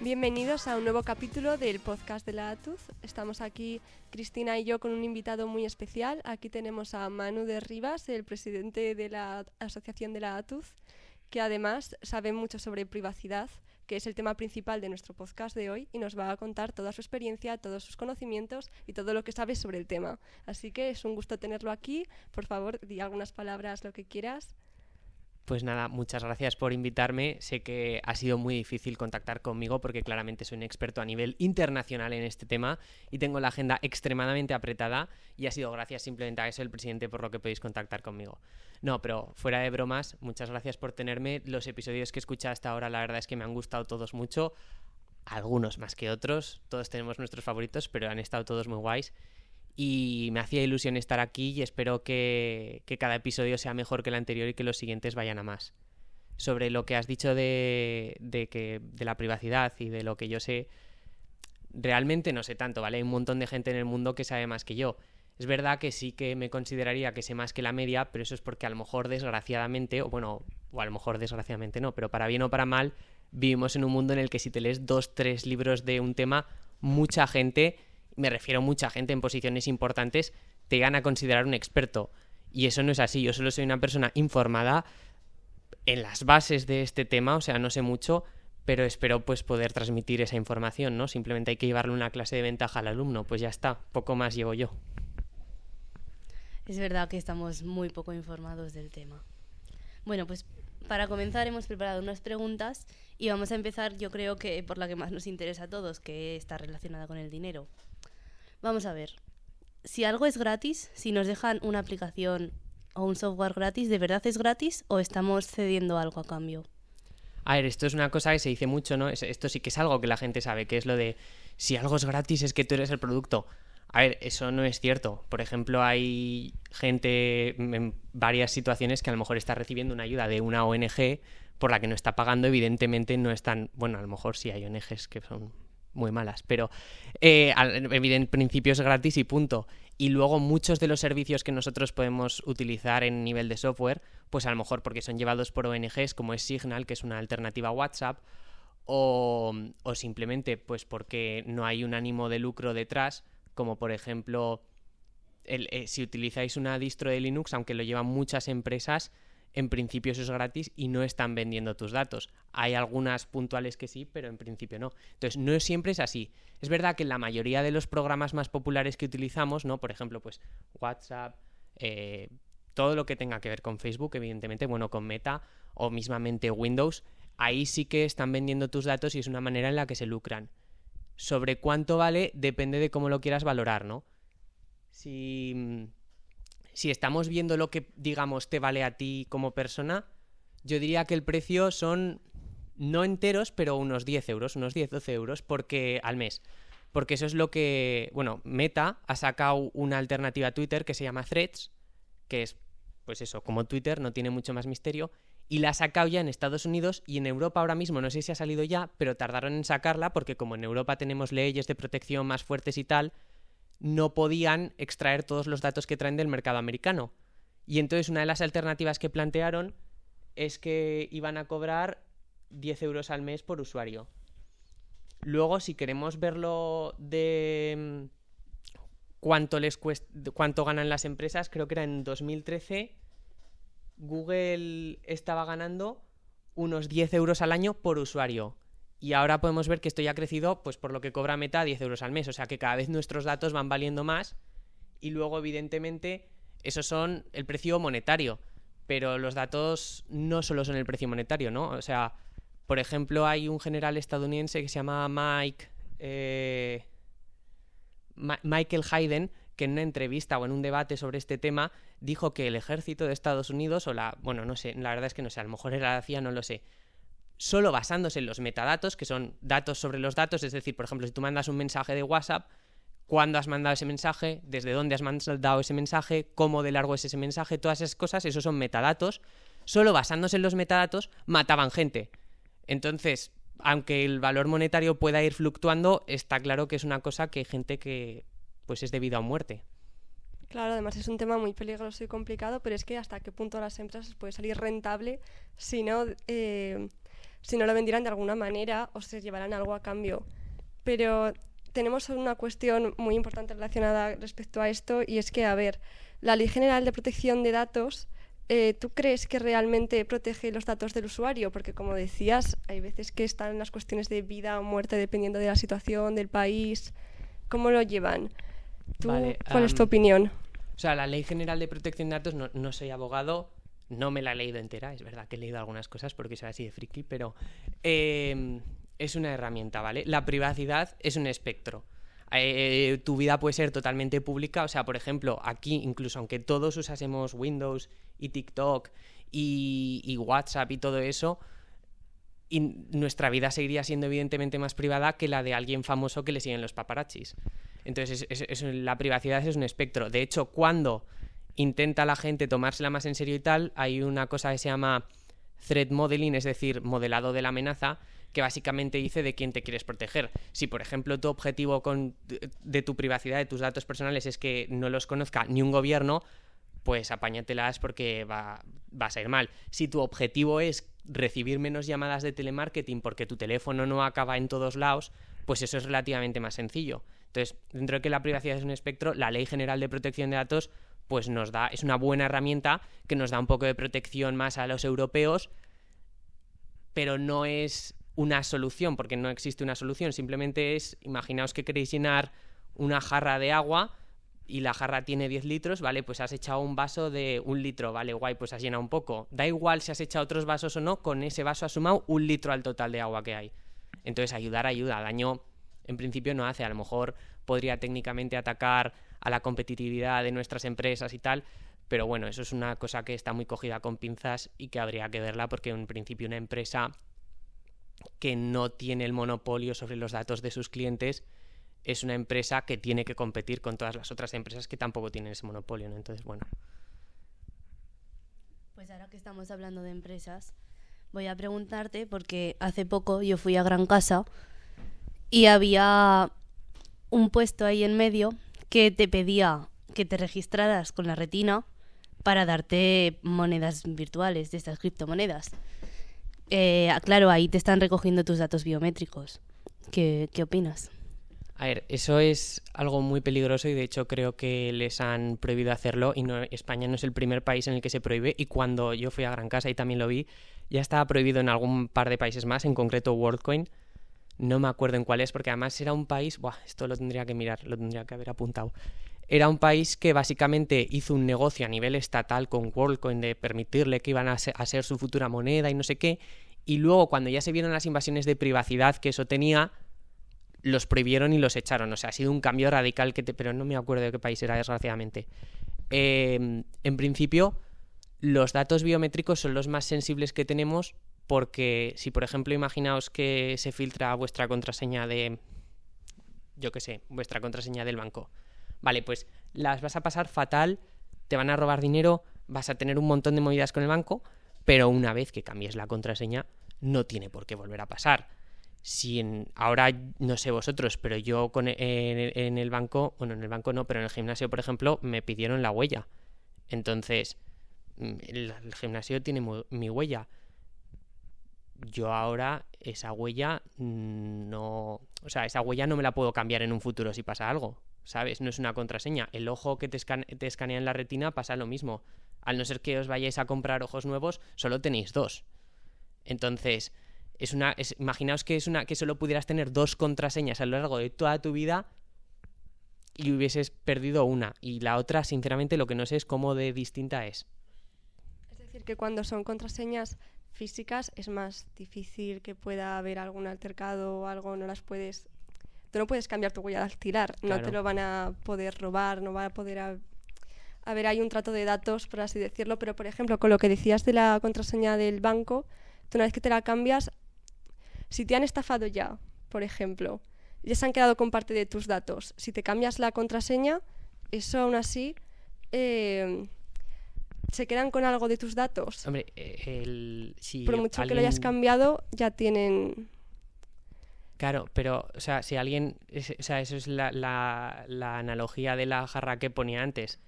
Bienvenidos a un nuevo capítulo del podcast de la ATUZ. Estamos aquí, Cristina y yo, con un invitado muy especial. Aquí tenemos a Manu de Rivas, el presidente de la asociación de la ATUZ, que además sabe mucho sobre privacidad, que es el tema principal de nuestro podcast de hoy, y nos va a contar toda su experiencia, todos sus conocimientos y todo lo que sabe sobre el tema. Así que es un gusto tenerlo aquí. Por favor, di algunas palabras, lo que quieras. Pues nada, muchas gracias por invitarme. Sé que ha sido muy difícil contactar conmigo porque claramente soy un experto a nivel internacional en este tema y tengo la agenda extremadamente apretada, y ha sido gracias simplemente a eso el presidente por lo que podéis contactar conmigo. No, pero fuera de bromas, muchas gracias por tenerme. Los episodios que he escuchado hasta ahora, la verdad es que me han gustado todos mucho, algunos más que otros, todos tenemos nuestros favoritos, pero han estado todos muy guays. Y me hacía ilusión estar aquí y espero que cada episodio sea mejor que el anterior y que los siguientes vayan a más. Sobre lo que has dicho de la privacidad y de lo que yo sé, realmente no sé tanto, ¿vale? Hay un montón de gente en el mundo que sabe más que yo. Es verdad que sí que me consideraría que sé más que la media, pero eso es porque a lo mejor desgraciadamente, o a lo mejor desgraciadamente no, pero para bien o para mal, vivimos en un mundo en el que si te lees 2-3 libros de un tema, mucha gente, me refiero a mucha gente en posiciones importantes, te llegan a considerar un experto. Y eso no es así. Yo solo soy una persona informada en las bases de este tema, o sea, no sé mucho, pero espero pues poder transmitir esa información, ¿no? Simplemente hay que llevarle una clase de ventaja al alumno, pues ya está, poco más llevo yo. Es verdad que estamos muy poco informados del tema. Bueno, pues para comenzar hemos preparado unas preguntas y vamos a empezar, yo creo que por la que más nos interesa a todos, que está relacionada con el dinero. Vamos a ver, si algo es gratis, si nos dejan una aplicación o un software gratis, ¿de verdad es gratis o estamos cediendo algo a cambio? A ver, esto es una cosa que se dice mucho, ¿no? Esto sí que es algo que la gente sabe, que es lo de si algo es gratis es que tú eres el producto. A ver, eso no es cierto. Por ejemplo, hay gente en varias situaciones que a lo mejor está recibiendo una ayuda de una ONG por la que no está pagando. Evidentemente no están... Bueno, a lo mejor sí hay ONGs que son muy malas, pero en principio es gratis y punto. Y luego muchos de los servicios que nosotros podemos utilizar en nivel de software, pues a lo mejor porque son llevados por ONGs como es Signal, que es una alternativa a WhatsApp, o simplemente pues porque no hay un ánimo de lucro detrás, como por ejemplo si utilizáis una distro de Linux, aunque lo llevan muchas empresas, en principio eso es gratis y no están vendiendo tus datos. Hay algunas puntuales que sí, pero en principio no. Entonces, no siempre es así. Es verdad que en la mayoría de los programas más populares que utilizamos, ¿no? Por ejemplo, pues WhatsApp, todo lo que tenga que ver con Facebook, evidentemente, bueno, con Meta o mismamente Windows, ahí sí que están vendiendo tus datos y es una manera en la que se lucran. Sobre cuánto vale depende de cómo lo quieras valorar, ¿no? Si estamos viendo lo que, digamos, te vale a ti como persona, yo diría que el precio son, no enteros, pero unos 10 euros, unos 10-12 euros al mes. Porque eso es lo que... Bueno, Meta ha sacado una alternativa a Twitter que se llama Threads, que es, pues eso, como Twitter, no tiene mucho más misterio, y la ha sacado ya en Estados Unidos y en Europa ahora mismo, no sé si ha salido ya, pero tardaron en sacarla porque como en Europa tenemos leyes de protección más fuertes y tal, no podían extraer todos los datos que traen del mercado americano. Y entonces una de las alternativas que plantearon es que iban a cobrar 10 euros al mes por usuario. Luego, si queremos verlo de cuánto les cuesta, cuánto ganan las empresas, creo que era en 2013, Google estaba ganando unos 10 euros al año por usuario. Y ahora podemos ver que esto ya ha crecido, pues por lo que cobra Meta, 10 euros al mes. O sea que cada vez nuestros datos van valiendo más. Y luego, evidentemente, esos son el precio monetario. Pero los datos no solo son el precio monetario, ¿no? O sea, por ejemplo, hay un general estadounidense que se llama Michael Hayden, que en una entrevista o en un debate sobre este tema dijo que el ejército de Estados Unidos, bueno, no sé, la verdad es que no sé, a lo mejor era la CIA, no lo sé, solo basándose en los metadatos, que son datos sobre los datos, es decir, por ejemplo, si tú mandas un mensaje de WhatsApp, cuándo has mandado ese mensaje, desde dónde has mandado ese mensaje, cómo de largo es ese mensaje, todas esas cosas, esos son metadatos. Solo basándose en los metadatos mataban gente. Entonces, aunque el valor monetario pueda ir fluctuando, está claro que es una cosa que hay gente que pues es debido a muerte. Claro, además es un tema muy peligroso y complicado, pero es que hasta qué punto a las empresas puede salir rentable si no si no lo vendieran de alguna manera o se llevaran algo a cambio. Pero tenemos una cuestión muy importante relacionada respecto a esto, y es que, a ver, la Ley General de Protección de Datos, ¿tú crees que realmente protege los datos del usuario? Porque, como decías, hay veces que están las cuestiones de vida o muerte dependiendo de la situación, del país. ¿Cómo lo llevan? ¿Tú, Vale, cuál es tu opinión? O sea, la Ley General de Protección de Datos, no soy abogado, no me la he leído entera, es verdad que he leído algunas cosas porque soy así de friki, pero es una herramienta, ¿vale? La privacidad es un espectro. Tu vida puede ser totalmente pública, o sea, por ejemplo, aquí, incluso aunque todos usásemos Windows y TikTok y WhatsApp y todo eso, y nuestra vida seguiría siendo evidentemente más privada que la de alguien famoso que le siguen los paparazzis. Entonces, la privacidad es un espectro. De hecho, cuando intenta la gente tomársela más en serio y tal, hay una cosa que se llama threat modeling, es decir, modelado de la amenaza, que básicamente dice de quién te quieres proteger. Si, por ejemplo, tu objetivo de tu privacidad, de tus datos personales, es que no los conozca ni un gobierno, pues apáñatelas porque vas a ir mal. Si tu objetivo es recibir menos llamadas de telemarketing porque tu teléfono no acaba en todos lados, pues eso es relativamente más sencillo. Entonces, dentro de que la privacidad es un espectro, la Ley General de Protección de Datos pues es una buena herramienta que nos da un poco de protección más a los europeos, pero no es una solución, porque no existe una solución. Simplemente imaginaos que queréis llenar una jarra de agua y la jarra tiene 10 litros, ¿vale? Pues has echado un vaso de 1 litro, ¿vale? Guay, pues has llenado un poco. Da igual si has echado otros vasos o no, con ese vaso has sumado 1 litro al total de agua que hay. Entonces, ayuda, daño en principio no hace. A lo mejor podría técnicamente atacar a la competitividad de nuestras empresas y tal, pero bueno, eso es una cosa que está muy cogida con pinzas y que habría que verla, porque en principio una empresa que no tiene el monopolio sobre los datos de sus clientes es una empresa que tiene que competir con todas las otras empresas que tampoco tienen ese monopolio, ¿no? Entonces, bueno. Pues ahora que estamos hablando de empresas, voy a preguntarte, porque hace poco yo fui a Gran Casa y había un puesto ahí en medio que te pedía que te registraras con la retina para darte monedas virtuales, de estas criptomonedas. Claro, ahí te están recogiendo tus datos biométricos. ¿Qué opinas? A ver, eso es algo muy peligroso y de hecho creo que les han prohibido hacerlo y España no es el primer país en el que se prohíbe, y cuando yo fui a Gran Casa y también lo vi, ya estaba prohibido en algún par de países más, en concreto WorldCoin. No me acuerdo en cuál es, porque además era un país... esto lo tendría que mirar, lo tendría que haber apuntado. Era un país que básicamente hizo un negocio a nivel estatal con WorldCoin de permitirle que iban a ser su futura moneda y no sé qué, y luego cuando ya se vieron las invasiones de privacidad que eso tenía, los prohibieron y los echaron. O sea, ha sido un cambio radical pero no me acuerdo de qué país era, desgraciadamente. En principio, los datos biométricos son los más sensibles que tenemos, porque si, por ejemplo, imaginaos que se filtra vuestra contraseña vuestra contraseña del banco. Vale, pues las vas a pasar fatal, te van a robar dinero, vas a tener un montón de movidas con el banco, pero una vez que cambies la contraseña, no tiene por qué volver a pasar. Ahora, no sé vosotros, pero yo en el banco, bueno, en el banco no, pero en el gimnasio, por ejemplo, me pidieron la huella. Entonces, el gimnasio tiene mi huella. Yo ahora esa huella no... O sea, esa huella no me la puedo cambiar en un futuro si pasa algo, ¿sabes? No es una contraseña. El ojo que te escanea en la retina pasa lo mismo. Al no ser que os vayáis a comprar ojos nuevos, solo tenéis 2. Entonces, imaginaos que solo pudieras tener 2 contraseñas a lo largo de toda tu vida y hubieses perdido una. Y la otra, sinceramente, lo que no sé es cómo de distinta es. Es decir, que cuando son contraseñas físicas es más difícil que pueda haber algún altercado o algo, tú no puedes cambiar tu huella dactilar, claro. No te lo van a poder robar, no va a poder haber hay un trato de datos, por así decirlo, pero por ejemplo, con lo que decías de la contraseña del banco, tú una vez que te la cambias, si te han estafado ya, por ejemplo, ya se han quedado con parte de tus datos, si te cambias la contraseña, eso aún así... ¿se quedan con algo de tus datos? Hombre, si por mucho que lo hayas cambiado, ya tienen... Claro, pero, o sea, si alguien... eso es la analogía de la jarra que ponía antes.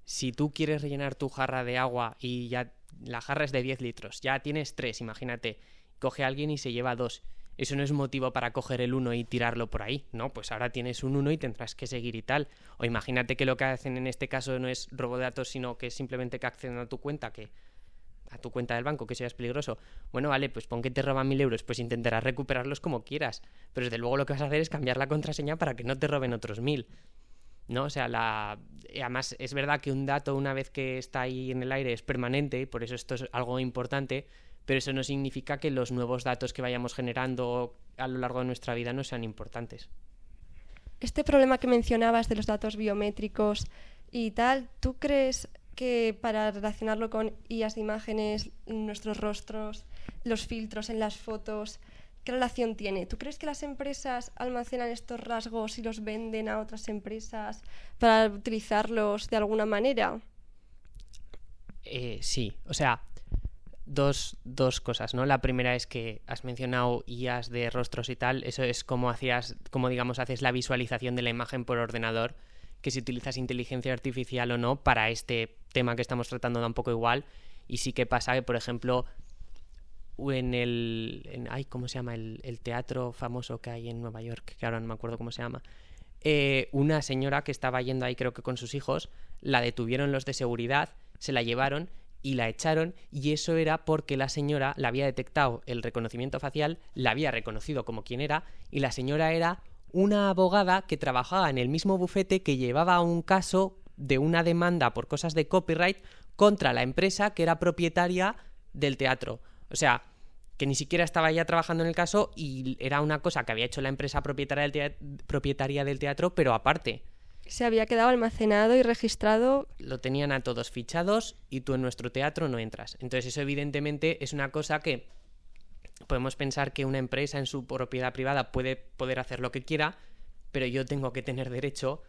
Si tú quieres rellenar tu jarra de agua y ya la jarra es de 10 litros, ya tienes 3, imagínate, coge a alguien y se lleva 2. Eso no es motivo para coger el 1 y tirarlo por ahí, ¿no? Pues ahora tienes un 1 y tendrás que seguir y tal. O imagínate que lo que hacen en este caso no es robo de datos, sino que es simplemente que acceden a tu cuenta, del banco, que eso ya es peligroso. Bueno, vale, pues pon que te roban 1.000 euros, pues intentarás recuperarlos como quieras. Pero desde luego lo que vas a hacer es cambiar la contraseña para que no te roben otros 1.000. ¿No? O sea, además es verdad que un dato, una vez que está ahí en el aire, es permanente, por eso esto es algo importante, pero eso no significa que los nuevos datos que vayamos generando a lo largo de nuestra vida no sean importantes. Este problema que mencionabas de los datos biométricos y tal, ¿tú crees que para relacionarlo con IAs de imágenes, nuestros rostros, los filtros en las fotos, qué relación tiene? ¿Tú crees que las empresas almacenan estos rasgos y los venden a otras empresas para utilizarlos de alguna manera? Sí, o sea, dos cosas, ¿no? La primera es que has mencionado IAs de rostros y tal, eso es como digamos, haces la visualización de la imagen por ordenador, que si utilizas inteligencia artificial o no, para este tema que estamos tratando da un poco igual, y sí que pasa que, por ejemplo, ¿cómo se llama? El teatro famoso que hay en Nueva York, que ahora no me acuerdo cómo se llama. Una señora que estaba yendo ahí, creo que con sus hijos, la detuvieron los de seguridad, se la llevaron y la echaron, y eso era porque la señora la había detectado el reconocimiento facial, la había reconocido como quien era, y la señora era una abogada que trabajaba en el mismo bufete que llevaba un caso de una demanda por cosas de copyright contra la empresa que era propietaria del teatro. O sea, que ni siquiera estaba ya trabajando en el caso y era una cosa que había hecho la empresa propietaria del teatro, pero aparte. Se había quedado almacenado y registrado. Lo tenían a todos fichados y tú en nuestro teatro no entras. Entonces eso evidentemente es una cosa que podemos pensar que una empresa en su propiedad privada puede poder hacer lo que quiera, pero yo tengo que tener derecho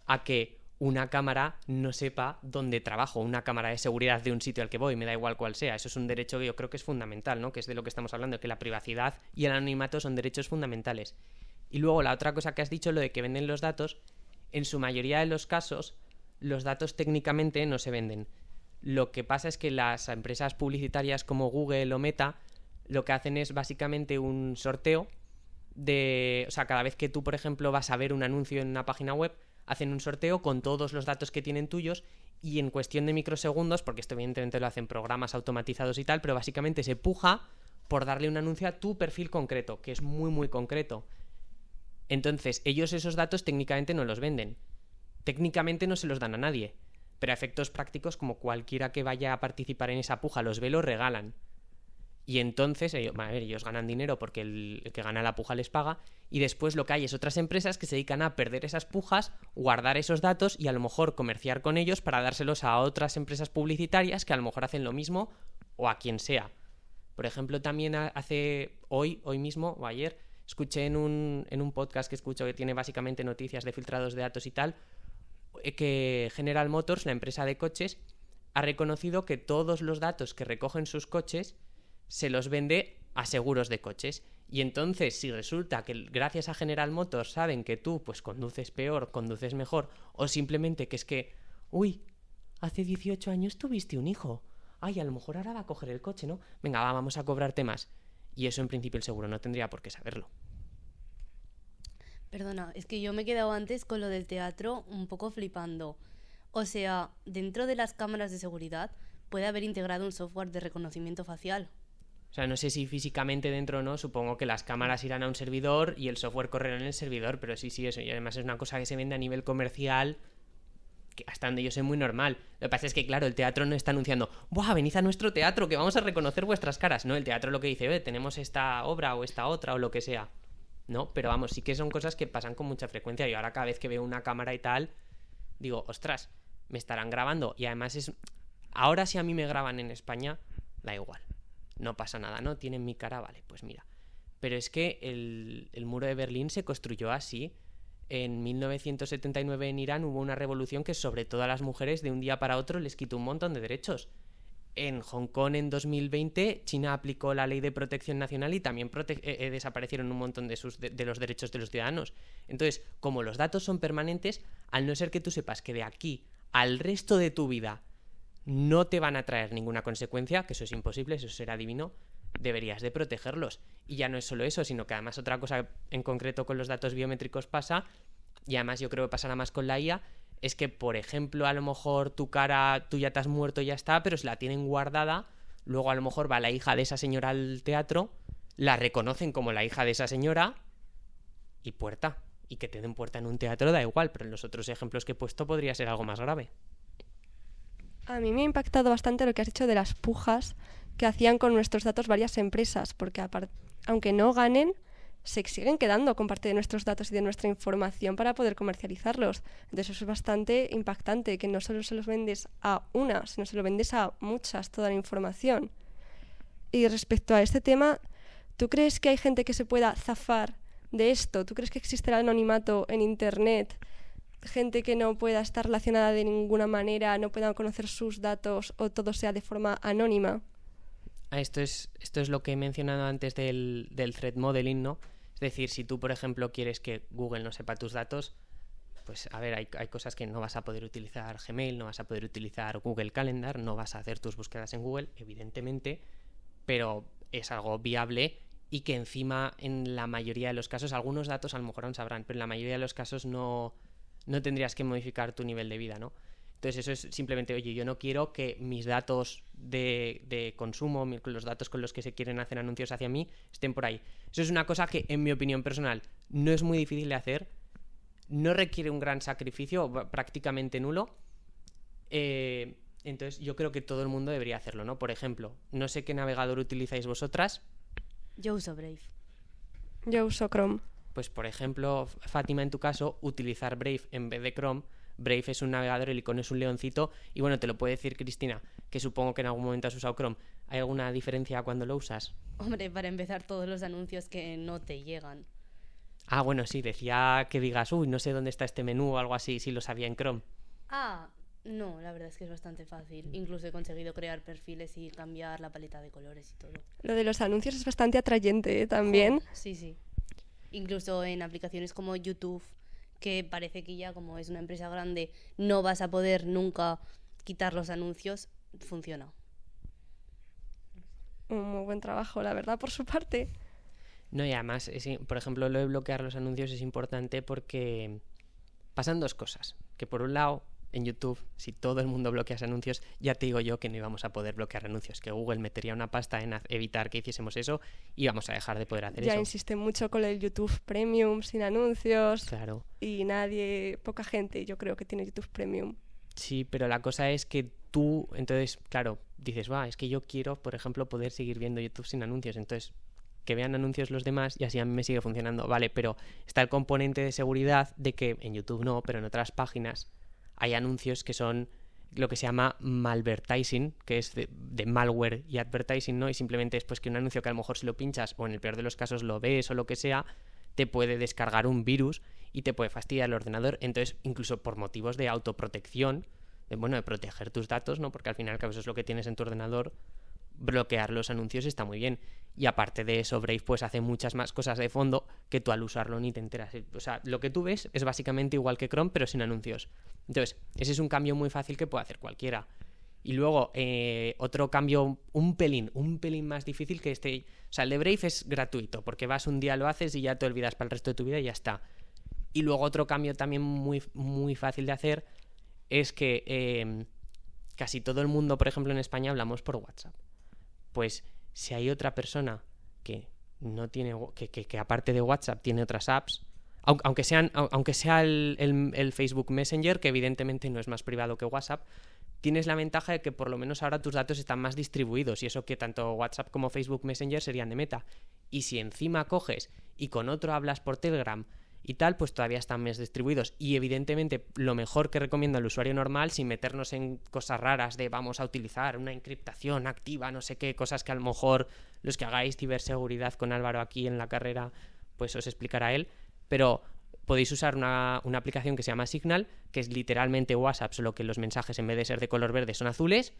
a que una cámara no sepa dónde trabajo, una cámara de seguridad de un sitio al que voy, me da igual cuál sea. Eso es un derecho que yo creo que es fundamental, ¿no? Que es de lo que estamos hablando, que la privacidad y el anonimato son derechos fundamentales. Y luego la otra cosa que has dicho, lo de que venden los datos, en su mayoría de los casos, los datos técnicamente no se venden. Lo que pasa es que las empresas publicitarias como Google o Meta lo que hacen es básicamente un sorteo o sea, cada vez que tú, por ejemplo, vas a ver un anuncio en una página web, hacen un sorteo con todos los datos que tienen tuyos y en cuestión de microsegundos, porque esto evidentemente lo hacen programas automatizados y tal, pero básicamente se puja por darle un anuncio a tu perfil concreto, que es muy muy concreto. Entonces, ellos esos datos técnicamente no los venden. Técnicamente no se los dan a nadie, pero a efectos prácticos, como cualquiera que vaya a participar en esa puja los ve, los regalan. Y entonces, ellos ganan dinero porque el que gana la puja les paga, y después lo que hay es otras empresas que se dedican a perder esas pujas, guardar esos datos y a lo mejor comerciar con ellos para dárselos a otras empresas publicitarias que a lo mejor hacen lo mismo o a quien sea. Por ejemplo, también hoy mismo o ayer, escuché en un podcast que escucho que tiene básicamente noticias de filtrados de datos y tal, que General Motors, la empresa de coches, ha reconocido que todos los datos que recogen sus coches se los vende a seguros de coches. Y entonces, si resulta que gracias a General Motors saben que tú pues conduces peor, conduces mejor, o simplemente que es que, hace 18 años tuviste un hijo, a lo mejor ahora va a coger el coche, ¿no? Venga, vamos a cobrarte más. Y eso en principio el seguro no tendría por qué saberlo. Perdona, es que yo me he quedado antes con lo del teatro un poco flipando. O sea, dentro de las cámaras de seguridad puede haber integrado un software de reconocimiento facial. O sea, no sé si físicamente dentro o no, supongo que las cámaras irán a un servidor y el software correrá en el servidor, pero sí, eso. Y además es una cosa que se vende a nivel comercial, que hasta donde yo sé muy normal. Lo que pasa es que, claro, el teatro no está anunciando, ¡buah, venid a nuestro teatro, que vamos a reconocer vuestras caras! No, el teatro lo que dice, tenemos esta obra o esta otra o lo que sea. No, pero vamos, sí que son cosas que pasan con mucha frecuencia. Y ahora cada vez que veo una cámara y tal, digo, ostras, me estarán grabando. Y además ahora si a mí me graban en España, da igual. No pasa nada, ¿no? Tienen mi cara, vale, pues mira. Pero es que el muro de Berlín se construyó así. En 1979 en Irán hubo una revolución que sobre todo a las mujeres de un día para otro les quitó un montón de derechos. En Hong Kong en 2020 China aplicó la ley de protección nacional y también desaparecieron un montón de los derechos de los ciudadanos. Entonces, como los datos son permanentes, al no ser que tú sepas que de aquí al resto de tu vida no te van a traer ninguna consecuencia, que eso es imposible, eso será divino, deberías de protegerlos. Y ya no es solo eso, sino que además otra cosa en concreto con los datos biométricos pasa, y además yo creo que pasará más con la IA, es que, por ejemplo, a lo mejor tu cara, tú ya te has muerto y ya está, pero se la tienen guardada, luego a lo mejor va la hija de esa señora al teatro, la reconocen como la hija de esa señora y puerta. Y que te den puerta en un teatro da igual, pero en los otros ejemplos que he puesto podría ser algo más grave. A mí me ha impactado bastante lo que has dicho de las pujas que hacían con nuestros datos varias empresas, porque aunque no ganen, se siguen quedando con parte de nuestros datos y de nuestra información para poder comercializarlos. Entonces eso es bastante impactante, que no solo se los vendes a una, sino se lo vendes a muchas, toda la información. Y respecto a este tema, ¿tú crees que hay gente que se pueda zafar de esto? ¿Tú crees que existe el anonimato en Internet? Gente que no pueda estar relacionada de ninguna manera, no pueda conocer sus datos o todo sea de forma anónima. Esto es lo que he mencionado antes del threat modeling, ¿no? Es decir, si tú, por ejemplo, quieres que Google no sepa tus datos, pues a ver, hay cosas que no vas a poder utilizar Gmail, no vas a poder utilizar Google Calendar, no vas a hacer tus búsquedas en Google, evidentemente, pero es algo viable y que encima en la mayoría de los casos, algunos datos a lo mejor aún sabrán, pero en la mayoría de los casos no tendrías que modificar tu nivel de vida, ¿no? Entonces eso es simplemente, oye, yo no quiero que mis datos de consumo, los datos con los que se quieren hacer anuncios hacia mí, estén por ahí. Eso es una cosa que, en mi opinión personal, no es muy difícil de hacer, no requiere un gran sacrificio, prácticamente nulo. Entonces yo creo que todo el mundo debería hacerlo, ¿no? Por ejemplo, no sé qué navegador utilizáis vosotras. Yo uso Brave. Yo uso Chrome. Pues por ejemplo, Fátima, en tu caso, utilizar Brave en vez de Chrome. Brave es un navegador, el icono es un leoncito. Y bueno, te lo puede decir Cristina, que supongo que en algún momento has usado Chrome. ¿Hay alguna diferencia cuando lo usas? Hombre, para empezar, todos los anuncios que no te llegan. Ah, bueno, sí, decía que digas, uy, no sé dónde está este menú o algo así, si lo sabía en Chrome. Ah, no, la verdad es que es bastante fácil. Incluso he conseguido crear perfiles y cambiar la paleta de colores y todo. Lo de los anuncios es bastante atrayente, ¿eh? También. Sí, sí. Incluso en aplicaciones como YouTube, que parece que ya como es una empresa grande no vas a poder nunca quitar los anuncios, funciona. Un muy buen trabajo, la verdad, por su parte. No, y además, por ejemplo, lo de bloquear los anuncios es importante porque pasan dos cosas. Que por un lado, en YouTube, si todo el mundo bloquea anuncios, ya te digo yo que no íbamos a poder bloquear anuncios, que Google metería una pasta en evitar que hiciésemos eso y vamos a dejar de poder hacer eso. Ya insiste mucho con el YouTube Premium sin anuncios. Claro. Y poca gente yo creo que tiene YouTube Premium. Sí, pero la cosa es que tú, entonces, claro, dices, es que yo quiero, por ejemplo, poder seguir viendo YouTube sin anuncios, entonces que vean anuncios los demás y así a mí me sigue funcionando. Vale, pero está el componente de seguridad de que en YouTube no, pero en otras páginas hay anuncios que son lo que se llama malvertising, que es de malware y advertising, ¿no? Y simplemente es pues que un anuncio que a lo mejor si lo pinchas o en el peor de los casos lo ves o lo que sea, te puede descargar un virus y te puede fastidiar el ordenador. Entonces, incluso por motivos de autoprotección, de proteger tus datos, ¿no? Porque al final, eso es lo que tienes en tu ordenador, bloquear los anuncios está muy bien. Y aparte de eso, Brave pues hace muchas más cosas de fondo que tú al usarlo ni te enteras. O sea, lo que tú ves es básicamente igual que Chrome, pero sin anuncios. Entonces, ese es un cambio muy fácil que puede hacer cualquiera. Y luego, otro cambio un pelín más difícil que este. O sea, el de Brave es gratuito, porque vas un día, lo haces y ya te olvidas para el resto de tu vida y ya está. Y luego otro cambio también muy, muy fácil de hacer es que casi todo el mundo, por ejemplo en España, hablamos por WhatsApp. Pues si hay otra persona que no tiene, que aparte de WhatsApp tiene otras apps, aunque sea el Facebook Messenger, que evidentemente no es más privado que WhatsApp, tienes la ventaja de que por lo menos ahora tus datos están más distribuidos y eso que tanto WhatsApp como Facebook Messenger serían de Meta. Y si encima coges y con otro hablas por Telegram y tal, pues todavía están más distribuidos. Y evidentemente lo mejor que recomiendo al usuario normal, sin meternos en cosas raras de vamos a utilizar una encriptación activa, no sé qué, cosas que a lo mejor los que hagáis ciberseguridad con Álvaro aquí en la carrera, pues os explicará él, pero podéis usar una aplicación que se llama Signal, que es literalmente WhatsApp, solo que los mensajes en vez de ser de color verde son azules,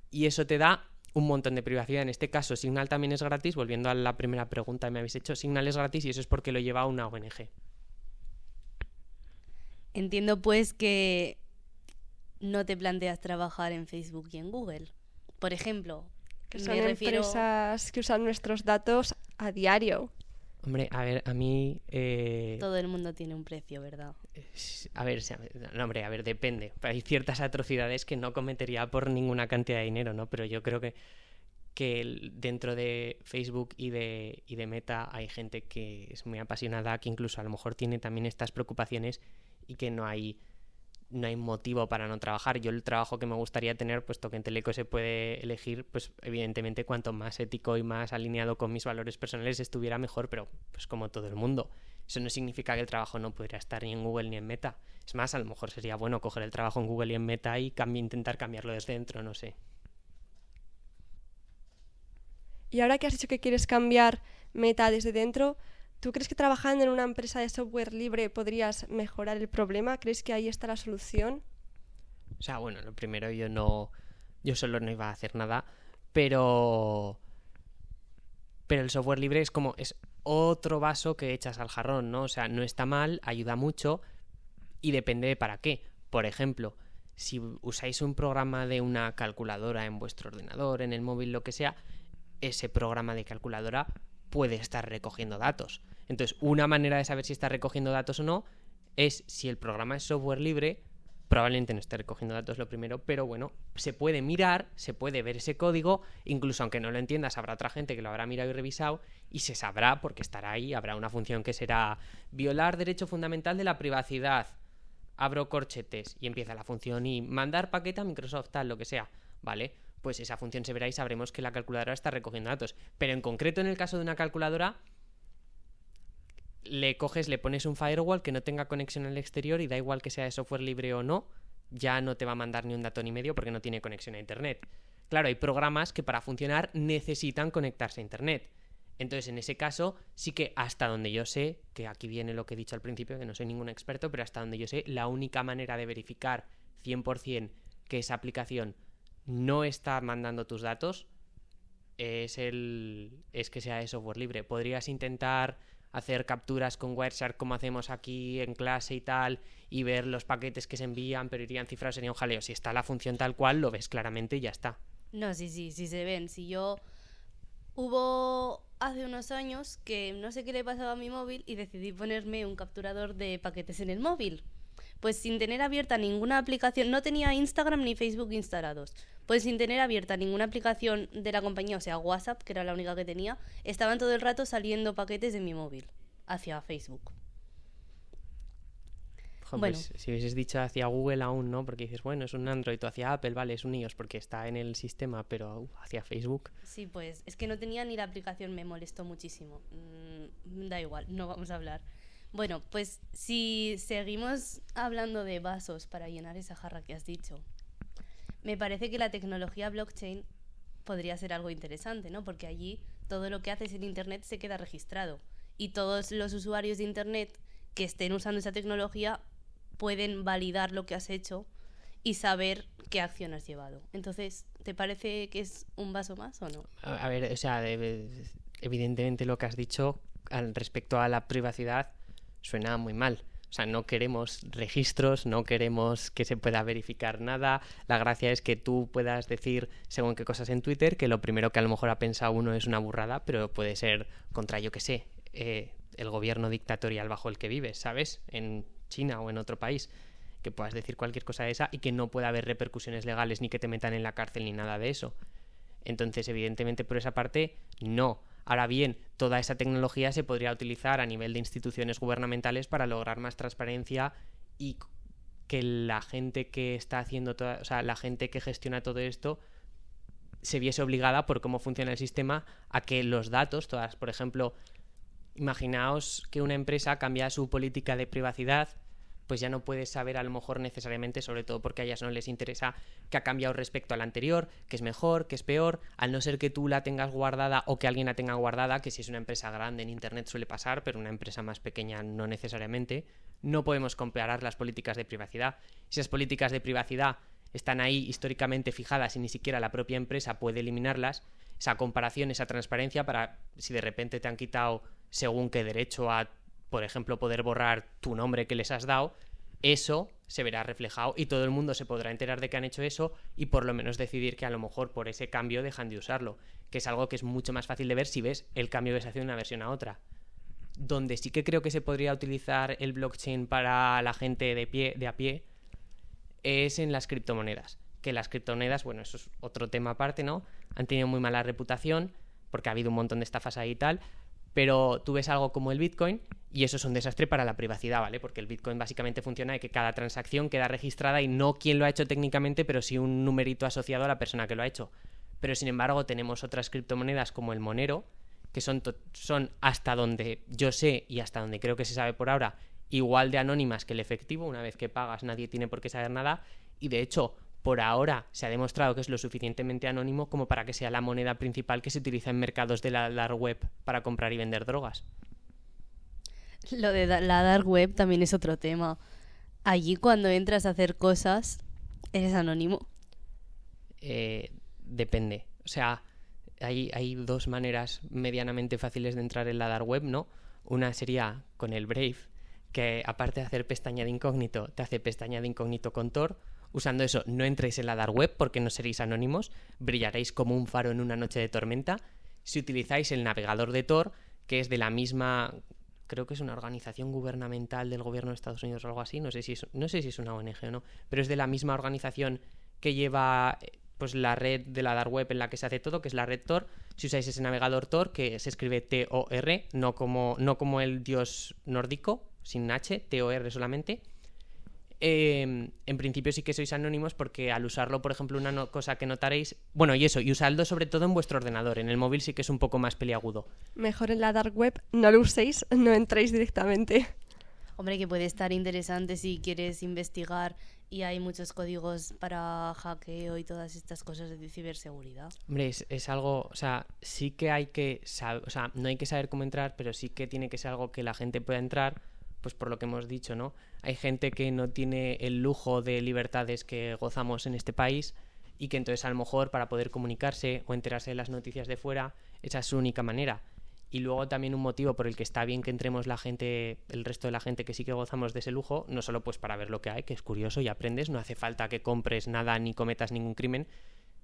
y eso te da un montón de privacidad. En este caso Signal también es gratis, volviendo a la primera pregunta que me habéis hecho, Signal es gratis y eso es porque lo lleva una ONG. Entiendo pues que no te planteas trabajar en Facebook y en Google. Por ejemplo, Que son empresas que usan nuestros datos a diario. Hombre, a ver, a mí... Todo el mundo tiene un precio, ¿verdad? A ver, no, hombre, a ver, depende. Hay ciertas atrocidades que no cometería por ninguna cantidad de dinero, ¿no? Pero yo creo que dentro de Facebook y de Meta hay gente que es muy apasionada, que incluso a lo mejor tiene también estas preocupaciones y que no hay motivo para no trabajar. Yo el trabajo que me gustaría tener, puesto que en Teleco se puede elegir, pues evidentemente cuanto más ético y más alineado con mis valores personales estuviera mejor, pero pues como todo el mundo. Eso no significa que el trabajo no podría estar ni en Google ni en Meta. Es más, a lo mejor sería bueno coger el trabajo en Google y en Meta y intentar cambiarlo desde dentro, no sé. Y ahora que has dicho que quieres cambiar Meta desde dentro, ¿tú crees que trabajando en una empresa de software libre podrías mejorar el problema? ¿Crees que ahí está la solución? O sea, bueno, lo primero yo solo no iba a hacer nada, pero el software libre es otro vaso que echas al jarrón, ¿no? O sea, no está mal, ayuda mucho y depende de para qué. Por ejemplo, si usáis un programa de una calculadora en vuestro ordenador, en el móvil, lo que sea, ese programa de calculadora puede estar recogiendo datos. Entonces, una manera de saber si está recogiendo datos o no es si el programa es software libre, probablemente no esté recogiendo datos lo primero, pero bueno, se puede mirar, se puede ver ese código, incluso aunque no lo entiendas, habrá otra gente que lo habrá mirado y revisado y se sabrá porque estará ahí, habrá una función que será violar derecho fundamental de la privacidad, abro corchetes y empieza la función y mandar paquete a Microsoft, tal, lo que sea, ¿vale? Pues esa función se verá y sabremos que la calculadora está recogiendo datos. Pero en concreto en el caso de una calculadora, le pones un firewall que no tenga conexión al exterior y da igual que sea de software libre o no, ya no te va a mandar ni un dato ni medio porque no tiene conexión a internet. Claro, hay programas que para funcionar necesitan conectarse a internet. Entonces, en ese caso, sí que hasta donde yo sé, que aquí viene lo que he dicho al principio, que no soy ningún experto, pero hasta donde yo sé, la única manera de verificar 100% que esa aplicación no está mandando tus datos es que sea de software libre. Podrías intentar hacer capturas con Wireshark como hacemos aquí en clase y tal, y ver los paquetes que se envían, pero irían cifrados, sería un jaleo. Si está la función tal cual, lo ves claramente y ya está. No, sí se ven. Hubo hace unos años que no sé qué le pasaba a mi móvil y decidí ponerme un capturador de paquetes en el móvil. Pues sin tener abierta ninguna aplicación, no tenía Instagram ni Facebook instalados, pues sin tener abierta ninguna aplicación de la compañía, o sea WhatsApp, que era la única que tenía, estaban todo el rato saliendo paquetes de mi móvil hacia Facebook. Joder, bueno, pues si hubieses dicho hacia Google aún no, porque dices, bueno, es un Android, o hacia Apple, vale, es un iOS porque está en el sistema, pero hacia Facebook. Sí, pues es que no tenía ni la aplicación, me molestó muchísimo. Da igual, no vamos a hablar. Bueno, pues si seguimos hablando de vasos para llenar esa jarra que has dicho, me parece que la tecnología blockchain podría ser algo interesante, ¿no? Porque allí todo lo que haces en Internet se queda registrado y todos los usuarios de Internet que estén usando esa tecnología pueden validar lo que has hecho y saber qué acción has llevado. Entonces, ¿te parece que es un vaso más o no? A ver, o sea, evidentemente lo que has dicho respecto a la privacidad suena muy mal. O sea, no queremos registros, no queremos que se pueda verificar nada. La gracia es que tú puedas decir según qué cosas en Twitter, que lo primero que a lo mejor ha pensado uno es una burrada, pero puede ser contra, yo qué sé, el gobierno dictatorial bajo el que vives, ¿sabes? En China o en otro país, que puedas decir cualquier cosa de esa y que no pueda haber repercusiones legales ni que te metan en la cárcel ni nada de eso. Entonces, evidentemente, por esa parte, no. Ahora bien, toda esa tecnología se podría utilizar a nivel de instituciones gubernamentales para lograr más transparencia y que la gente que está haciendo la gente que gestiona todo esto se viese obligada por cómo funciona el sistema a que los datos, por ejemplo, imaginaos que una empresa cambia su política de privacidad, pues ya no puedes saber a lo mejor necesariamente, sobre todo porque a ellas no les interesa, que ha cambiado respecto a la anterior, que es mejor, que es peor, al no ser que tú la tengas guardada o que alguien la tenga guardada, que si es una empresa grande en Internet suele pasar, pero una empresa más pequeña no necesariamente, no podemos comparar las políticas de privacidad. Si esas políticas de privacidad están ahí históricamente fijadas y ni siquiera la propia empresa puede eliminarlas, esa comparación, esa transparencia para si de repente te han quitado según qué derecho a, por ejemplo, poder borrar tu nombre que les has dado, eso se verá reflejado y todo el mundo se podrá enterar de que han hecho eso y por lo menos decidir que a lo mejor por ese cambio dejan de usarlo, que es algo que es mucho más fácil de ver si ves el cambio que se hace de una versión a otra. Donde sí que creo que se podría utilizar el blockchain para la gente de a pie es en las criptomonedas. Que las criptomonedas, bueno, eso es otro tema aparte, ¿no? Han tenido muy mala reputación porque ha habido un montón de estafas ahí y tal, pero tú ves algo como el Bitcoin y eso es un desastre para la privacidad, ¿vale? Porque el Bitcoin básicamente funciona de que cada transacción queda registrada y no quién lo ha hecho técnicamente, pero sí un numerito asociado a la persona que lo ha hecho. Pero sin embargo tenemos otras criptomonedas como el Monero, que son hasta donde yo sé y hasta donde creo que se sabe por ahora, igual de anónimas que el efectivo. Una vez que pagas nadie tiene por qué saber nada y de hecho por ahora se ha demostrado que es lo suficientemente anónimo como para que sea la moneda principal que se utiliza en mercados de la dark web para comprar y vender drogas. Lo de la dark web también es otro tema. Allí cuando entras a hacer cosas, ¿eres anónimo? Depende. O sea, hay dos maneras medianamente fáciles de entrar en la dark web, ¿no? Una sería con el Brave, que aparte de hacer pestaña de incógnito, te hace pestaña de incógnito con Tor. Usando eso no entréis en la dark web porque no seréis anónimos, brillaréis como un faro en una noche de tormenta. Si utilizáis el navegador de Tor, que es de la misma, creo que es una organización gubernamental del gobierno de Estados Unidos o algo así, no sé si es una ONG o no, pero es de la misma organización que lleva pues la red de la dark web en la que se hace todo, que es la red Tor. Si usáis ese navegador Tor, que se escribe T-O-R, no como el dios nórdico, sin H, T-O-R solamente. En principio sí que sois anónimos porque al usarlo, por ejemplo, una cosa que notaréis, bueno, y usadlo sobre todo en vuestro ordenador. En el móvil sí que es un poco más peliagudo. Mejor en la dark web no lo uséis, no entréis directamente. Hombre, que puede estar interesante si quieres investigar y hay muchos códigos para hackeo y todas estas cosas de ciberseguridad. Hombre, es algo, o sea, sí que hay que saber, o sea, no hay que saber cómo entrar, pero sí que tiene que ser algo que la gente pueda entrar, pues por lo que hemos dicho, ¿no? Hay gente que no tiene el lujo de libertades que gozamos en este país y que entonces a lo mejor para poder comunicarse o enterarse de las noticias de fuera, esa es su única manera. Y luego también un motivo por el que está bien que entremos la gente, el resto de la gente que sí que gozamos de ese lujo, no solo pues para ver lo que hay, que es curioso y aprendes, no hace falta que compres nada ni cometas ningún crimen,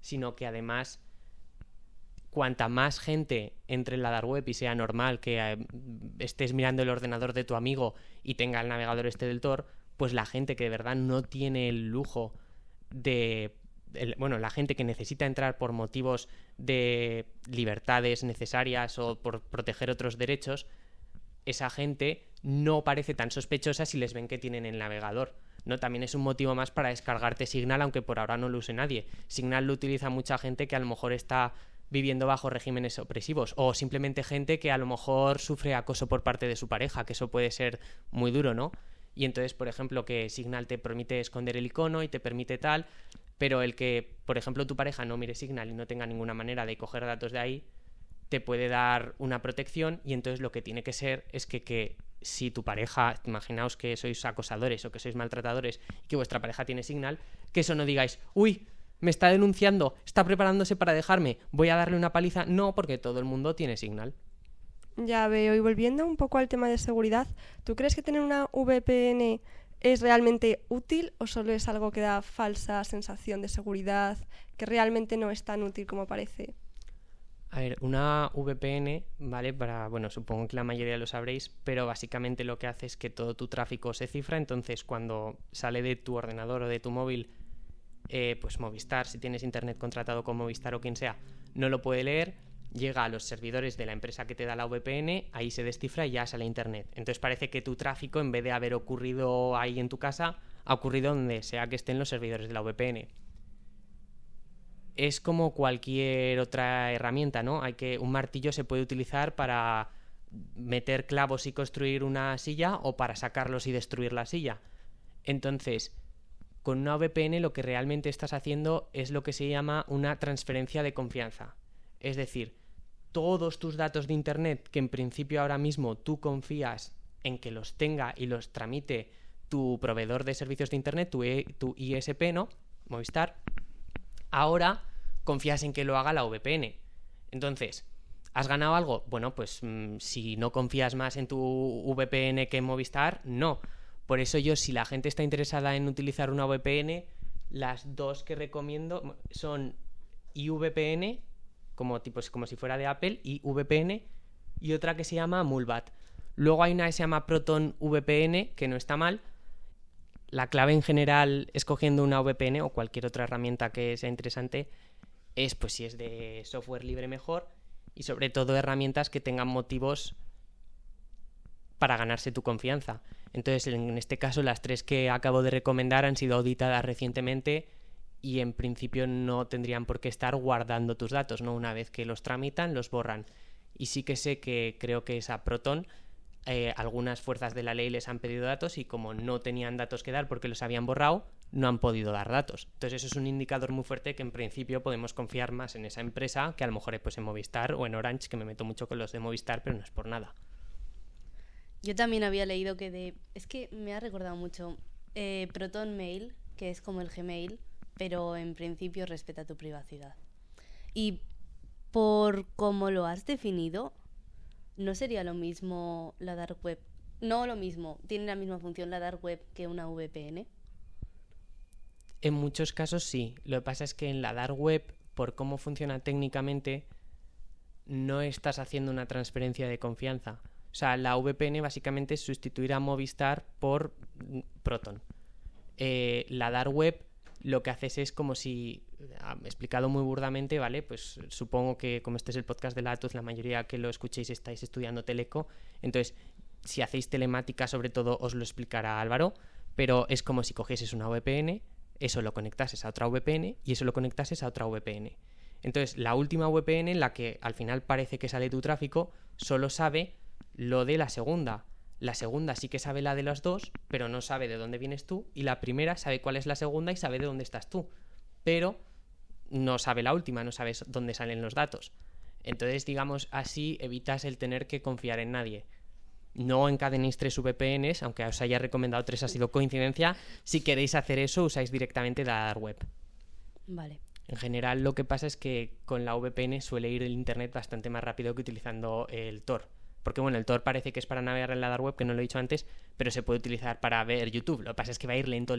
sino que además cuanta más gente entre en la dark web y sea normal que estés mirando el ordenador de tu amigo y tenga el navegador este del Tor, pues la gente que de verdad no tiene el lujo de... la gente que necesita entrar por motivos de libertades necesarias o por proteger otros derechos, esa gente no parece tan sospechosa si les ven que tienen el navegador, ¿no? También es un motivo más para descargarte Signal, aunque por ahora no lo use nadie. Signal lo utiliza mucha gente que a lo mejor está viviendo bajo regímenes opresivos o simplemente gente que a lo mejor sufre acoso por parte de su pareja, que eso puede ser muy duro, ¿no? Y entonces, por ejemplo, que Signal te permite esconder el icono y te permite tal, pero el que, por ejemplo, tu pareja no mire Signal y no tenga ninguna manera de coger datos de ahí, te puede dar una protección y entonces lo que tiene que ser es que si tu pareja, imaginaos que sois acosadores o que sois maltratadores y que vuestra pareja tiene Signal, que eso no digáis, uy, me está denunciando, está preparándose para dejarme, voy a darle una paliza. No, porque todo el mundo tiene Signal. Ya veo, y volviendo un poco al tema de seguridad, ¿tú crees que tener una VPN es realmente útil o solo es algo que da falsa sensación de seguridad, que realmente no es tan útil como parece? A ver, una VPN, ¿vale? Supongo que la mayoría lo sabréis, pero básicamente lo que hace es que todo tu tráfico se cifra, entonces cuando sale de tu ordenador o de tu móvil, pues Movistar, si tienes internet contratado con Movistar o quien sea, no lo puede leer, llega a los servidores de la empresa que te da la VPN, ahí se descifra y ya sale a internet. Entonces parece que tu tráfico, en vez de haber ocurrido ahí en tu casa, ha ocurrido donde sea que estén los servidores de la VPN. Es como cualquier otra herramienta, ¿no? Un martillo se puede utilizar para meter clavos y construir una silla o para sacarlos y destruir la silla. Entonces, con una VPN lo que realmente estás haciendo es lo que se llama una transferencia de confianza. Es decir, todos tus datos de internet que en principio ahora mismo tú confías en que los tenga y los tramite tu proveedor de servicios de internet, tu ISP, ¿no? Movistar, ahora confías en que lo haga la VPN. Entonces, ¿has ganado algo? Bueno, pues si no confías más en tu VPN que en Movistar, no. Por eso yo, si la gente está interesada en utilizar una VPN, las dos que recomiendo son iVPN, como si fuera de Apple, y VPN, y otra que se llama Mullvad. Luego hay una que se llama Proton VPN, que no está mal. La clave en general, escogiendo una VPN o cualquier otra herramienta que sea interesante, es pues si es de software libre mejor, y sobre todo herramientas que tengan motivos para ganarse tu confianza. Entonces, en este caso, las 3 que acabo de recomendar han sido auditadas recientemente y en principio no tendrían por qué estar guardando tus datos, ¿no? Una vez que los tramitan, los borran. Y sí que sé que creo que esa Proton, algunas fuerzas de la ley les han pedido datos y como no tenían datos que dar porque los habían borrado, no han podido dar datos. Entonces eso es un indicador muy fuerte que en principio podemos confiar más en esa empresa que a lo mejor pues en Movistar o en Orange, que me meto mucho con los de Movistar, pero no es por nada. Yo también había leído que es que me ha recordado mucho Proton Mail, que es como el Gmail, pero en principio respeta tu privacidad. Y por cómo lo has definido, ¿no sería lo mismo la dark web? No lo mismo, tiene la misma función la dark web que una VPN. En muchos casos sí. Lo que pasa es que en la dark web, por cómo funciona técnicamente, no estás haciendo una transferencia de confianza. O sea, la VPN básicamente es sustituir a Movistar por Proton. La dark web lo que haces es como si, explicado muy burdamente, ¿vale? Pues supongo que como este es el podcast de la ATUZ, la mayoría que lo escuchéis estáis estudiando teleco. Entonces, si hacéis telemática, sobre todo, os lo explicará Álvaro, pero es como si cogieses una VPN, eso lo conectases a otra VPN y eso lo conectases a otra VPN. Entonces, la última VPN, en la que al final parece que sale tu tráfico, solo sabe lo de la segunda. La segunda sí que sabe la de las dos, pero no sabe de dónde vienes tú, y la primera sabe cuál es la segunda y sabe de dónde estás tú, pero no sabe la última, no sabes dónde salen los datos. Entonces, digamos, así evitas el tener que confiar en nadie. No encadenéis 3 VPNs, aunque os haya recomendado 3 ha sido coincidencia. Si queréis hacer eso, usáis directamente la dark web. Vale. En general, lo que pasa es que con la VPN suele ir el internet bastante más rápido que utilizando el Tor. Porque bueno, el Tor parece que es para navegar en la dark web, que no lo he dicho antes, pero se puede utilizar para ver YouTube. Lo que pasa es que va a ir lento.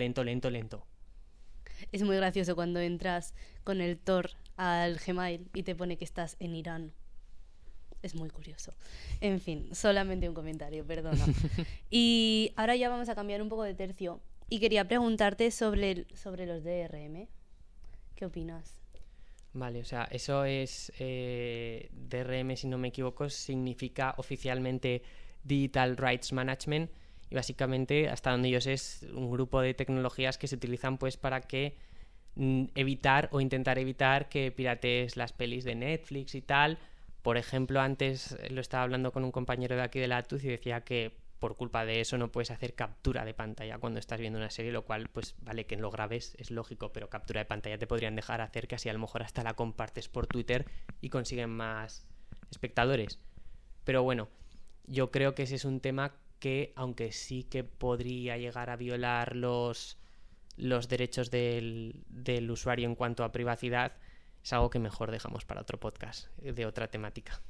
Es muy gracioso cuando entras con el Tor al Gmail y te pone que estás en Irán. Es muy curioso. En fin, solamente un comentario, perdona. Y ahora ya vamos a cambiar un poco de tercio. Y quería preguntarte sobre los DRM. ¿Qué opinas? Vale, o sea, eso es DRM, si no me equivoco, significa oficialmente Digital Rights Management, y básicamente, hasta donde yo sé, es un grupo de tecnologías que se utilizan pues para que evitar o intentar evitar que piratees las pelis de Netflix y tal. Por ejemplo, antes lo estaba hablando con un compañero de aquí de la ATUZ y decía que por culpa de eso no puedes hacer captura de pantalla cuando estás viendo una serie, lo cual, pues vale que lo grabes, es lógico, pero captura de pantalla te podrían dejar hacer, que así a lo mejor hasta la compartes por Twitter y consiguen más espectadores. Pero bueno, yo creo que ese es un tema que, aunque sí que podría llegar a violar los derechos del usuario en cuanto a privacidad, es algo que mejor dejamos para otro podcast de otra temática.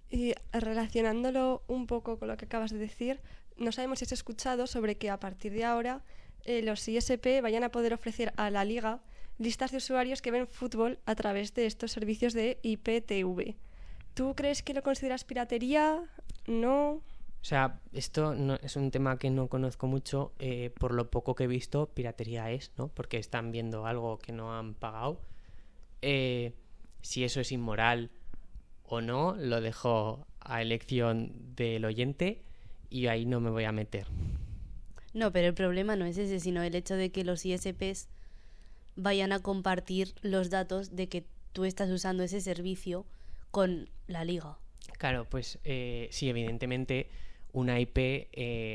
Y relacionándolo un poco con lo que acabas de decir, no sabemos si has escuchado sobre que a partir de ahora los ISP vayan a poder ofrecer a la liga listas de usuarios que ven fútbol a través de estos servicios de IPTV. ¿Tú crees que lo consideras piratería? ¿No? O sea, esto no, es un tema que no conozco mucho. Por lo poco que he visto, piratería es, ¿no? Porque están viendo algo que no han pagado. Si eso es inmoral o no, lo dejo a elección del oyente y ahí no me voy a meter. No, pero el problema no es ese, sino el hecho de que los ISPs vayan a compartir los datos de que tú estás usando ese servicio con la liga. Claro, pues sí, evidentemente una IP,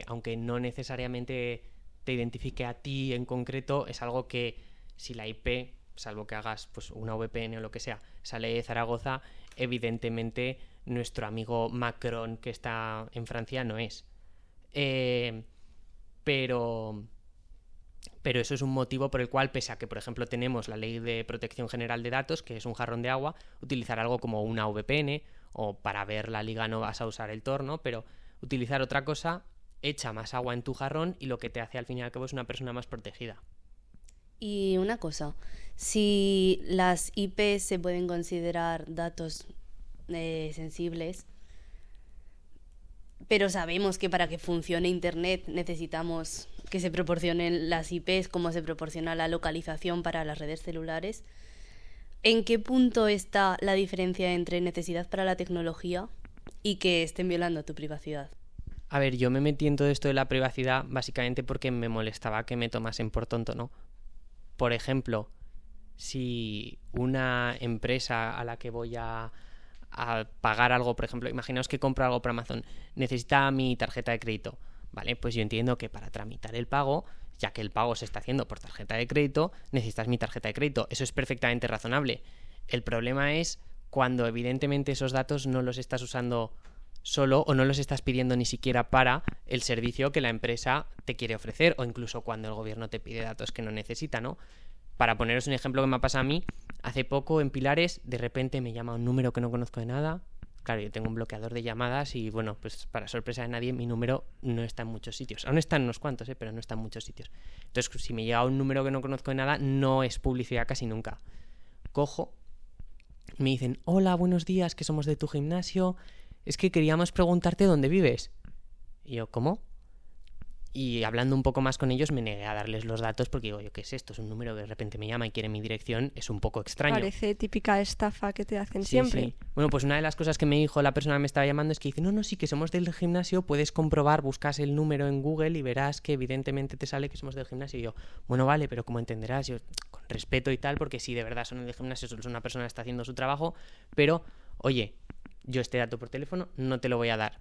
aunque no necesariamente te identifique a ti en concreto, es algo que si la IP, salvo que hagas pues una VPN o lo que sea, sale de Zaragoza, evidentemente nuestro amigo Macron que está en Francia no es. Pero eso es un motivo por el cual, pese a que por ejemplo tenemos la Ley de Protección General de Datos, que es un jarrón de agua, utilizar algo como una VPN, o para ver la liga no vas a usar el Tor, ¿no? Pero utilizar otra cosa echa más agua en tu jarrón y lo que te hace al fin y al cabo es una persona más protegida. Y una cosa, si las IPs se pueden considerar datos sensibles, pero sabemos que para que funcione Internet necesitamos que se proporcionen las IPs como se proporciona la localización para las redes celulares, ¿en qué punto está la diferencia entre necesidad para la tecnología y que estén violando tu privacidad? A ver, yo me metí en todo esto de la privacidad básicamente porque me molestaba que me tomasen por tonto, ¿no? Por ejemplo, si una empresa a la que voy a pagar algo, por ejemplo, imaginaos que compro algo por Amazon, necesita mi tarjeta de crédito, ¿vale? Pues yo entiendo que para tramitar el pago, ya que el pago se está haciendo por tarjeta de crédito, necesitas mi tarjeta de crédito. Eso es perfectamente razonable. El problema es cuando evidentemente esos datos no los estás usando solo o no los estás pidiendo ni siquiera para el servicio que la empresa te quiere ofrecer, o incluso cuando el gobierno te pide datos que no necesita, ¿no? Para poneros un ejemplo que me ha pasado a mí, hace poco en Pilares de repente me llama un número que no conozco de nada. Claro, yo tengo un bloqueador de llamadas y bueno, pues para sorpresa de nadie mi número no está en muchos sitios. Aún está en unos cuantos, pero no está en muchos sitios. Entonces, si me llega un número que no conozco de nada, no es publicidad casi nunca. Cojo, me dicen, hola, buenos días, que somos de tu gimnasio, es que queríamos preguntarte dónde vives. Y yo, ¿cómo? Y hablando un poco más con ellos me negué a darles los datos porque digo, yo qué sé, esto es un número que de repente me llama y quiere mi dirección, es un poco extraño. Parece típica estafa que te hacen Sí, siempre. sí. Bueno, pues una de las cosas que me dijo la persona que me estaba llamando es que dice, no, sí, que somos del gimnasio, puedes comprobar, buscas el número en Google y verás que evidentemente te sale que somos del gimnasio. Y yo, bueno, vale, pero como entenderás, yo con respeto y tal, porque si de verdad son del gimnasio, solo es una persona que está haciendo su trabajo, pero, oye, yo este dato por teléfono no te lo voy a dar.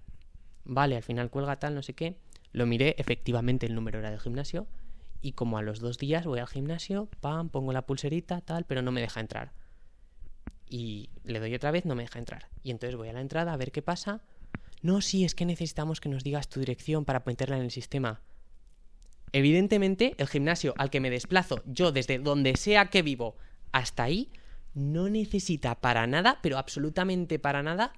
Vale, al final cuelga tal, no sé qué. Lo miré, efectivamente el número era del gimnasio y como a los 2 días voy al gimnasio, pam, pongo la pulserita, tal, pero no me deja entrar. Y le doy otra vez, no me deja entrar. Y entonces voy a la entrada a ver qué pasa. No, sí, es que necesitamos que nos digas tu dirección para meterla en el sistema. Evidentemente, el gimnasio al que me desplazo yo desde donde sea que vivo hasta ahí no necesita para nada, pero absolutamente para nada,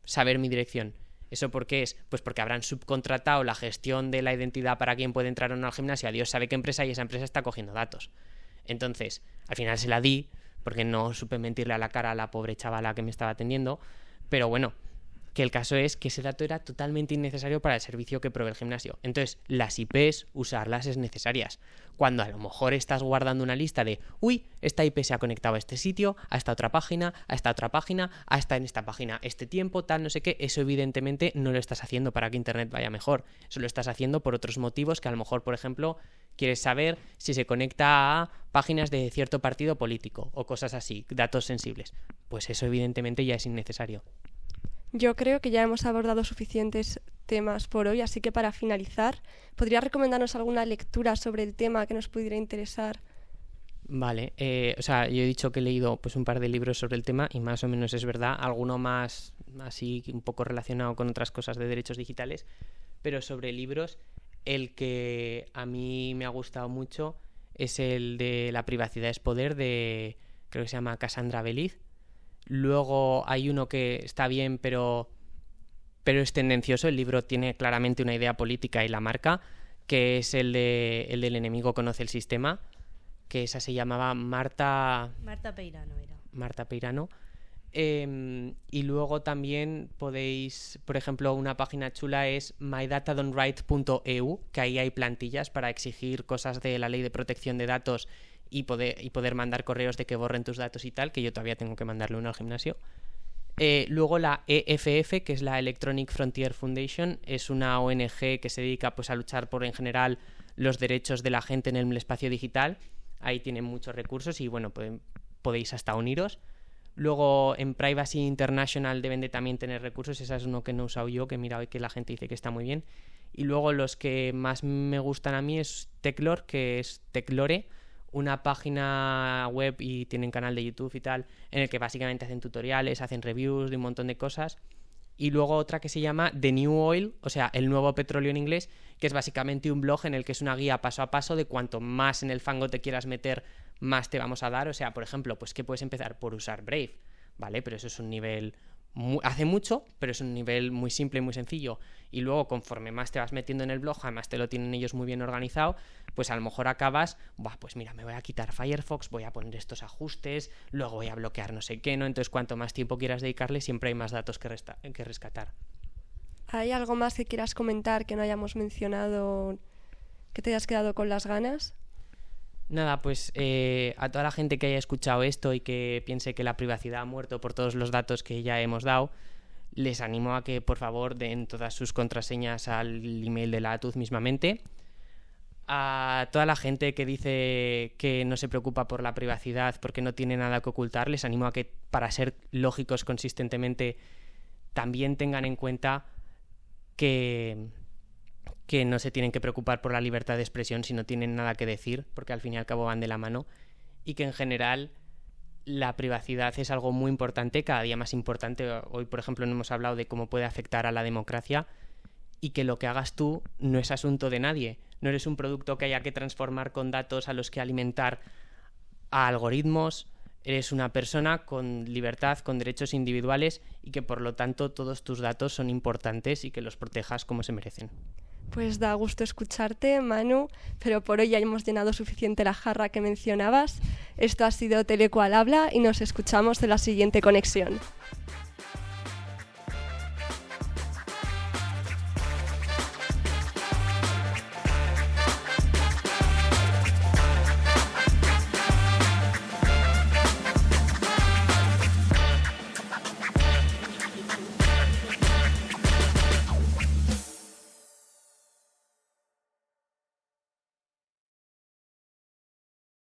saber mi dirección. ¿Eso por qué es? Pues porque habrán subcontratado la gestión de la identidad para quien puede entrar o no al gimnasio a Dios sabe qué empresa, y esa empresa está cogiendo datos. Entonces, al final se la di porque no supe mentirle a la cara a la pobre chavala que me estaba atendiendo, pero bueno, que el caso es que ese dato era totalmente innecesario para el servicio que provee el gimnasio. Entonces, las IPs, usarlas es necesarias. Cuando a lo mejor estás guardando una lista de, uy, esta IP se ha conectado a este sitio, a esta otra página, a esta otra página, a esta en esta página, este tiempo, tal, no sé qué, eso evidentemente no lo estás haciendo para que Internet vaya mejor. Eso lo estás haciendo por otros motivos que a lo mejor, por ejemplo, quieres saber si se conecta a páginas de cierto partido político o cosas así, datos sensibles. Pues eso evidentemente ya es innecesario. Yo creo que ya hemos abordado suficientes temas por hoy, así que para finalizar, ¿podrías recomendarnos alguna lectura sobre el tema que nos pudiera interesar? Vale, o sea, yo he dicho que he leído pues un par de libros sobre el tema y más o menos es verdad, alguno más así un poco relacionado con otras cosas de derechos digitales, pero sobre libros el que a mí me ha gustado mucho es el de La privacidad es poder, de creo que se llama Cassandra Beliz. Luego hay uno que está bien, pero es tendencioso. El libro tiene claramente una idea política y la marca, que es el del enemigo conoce el sistema, que esa se llamaba Marta Peirano era. Marta Peirano. Y luego también podéis, por ejemplo, una página chula es mydatadon'twrite.eu, que ahí hay plantillas para exigir cosas de la ley de protección de datos y poder mandar correos de que borren tus datos y tal, que yo todavía tengo que mandarle uno al gimnasio. Luego la EFF, que es la Electronic Frontier Foundation, es una ONG que se dedica pues a luchar por en general los derechos de la gente en el espacio digital. Ahí tienen muchos recursos y bueno, podéis hasta uniros. Luego en Privacy International deben de también tener recursos, esa es uno que no he usado yo, que mira hoy que la gente dice que está muy bien. Y luego los que más me gustan a mí es Techlore, que es Techlore, una página web y tienen canal de YouTube y tal, en el que básicamente hacen tutoriales, hacen reviews de un montón de cosas. Y luego otra que se llama The New Oil, o sea, el nuevo petróleo en inglés, que es básicamente un blog en el que es una guía paso a paso de cuanto más en el fango te quieras meter, más te vamos a dar. O sea, por ejemplo, pues que puedes empezar por usar Brave, ¿vale? Pero eso es un nivel hace mucho, pero es un nivel muy simple y muy sencillo. Y luego, conforme más te vas metiendo en el blog, además te lo tienen ellos muy bien organizado, pues a lo mejor acabas, pues mira, me voy a quitar Firefox, voy a poner estos ajustes, luego voy a bloquear no sé qué, ¿no? Entonces, cuanto más tiempo quieras dedicarle, siempre hay más datos que rescatar. ¿Hay algo más que quieras comentar que no hayamos mencionado, que te hayas quedado con las ganas? Nada, pues a toda la gente que haya escuchado esto y que piense que la privacidad ha muerto por todos los datos que ya hemos dado, les animo a que por favor den todas sus contraseñas al email de la ATUZ mismamente. A toda la gente que dice que no se preocupa por la privacidad porque no tiene nada que ocultar, les animo a que, para ser lógicos consistentemente, también tengan en cuenta que no se tienen que preocupar por la libertad de expresión si no tienen nada que decir, porque al fin y al cabo van de la mano, y que en general la privacidad es algo muy importante, cada día más importante. Hoy, por ejemplo, no hemos hablado de cómo puede afectar a la democracia, y que lo que hagas tú no es asunto de nadie. No eres un producto que haya que transformar con datos a los que alimentar a algoritmos. Eres una persona con libertad, con derechos individuales, y que por lo tanto todos tus datos son importantes y que los protejas como se merecen. Pues da gusto escucharte, Manu, pero por hoy ya hemos llenado suficiente la jarra que mencionabas. Esto ha sido Teleco al habla y nos escuchamos en la siguiente conexión.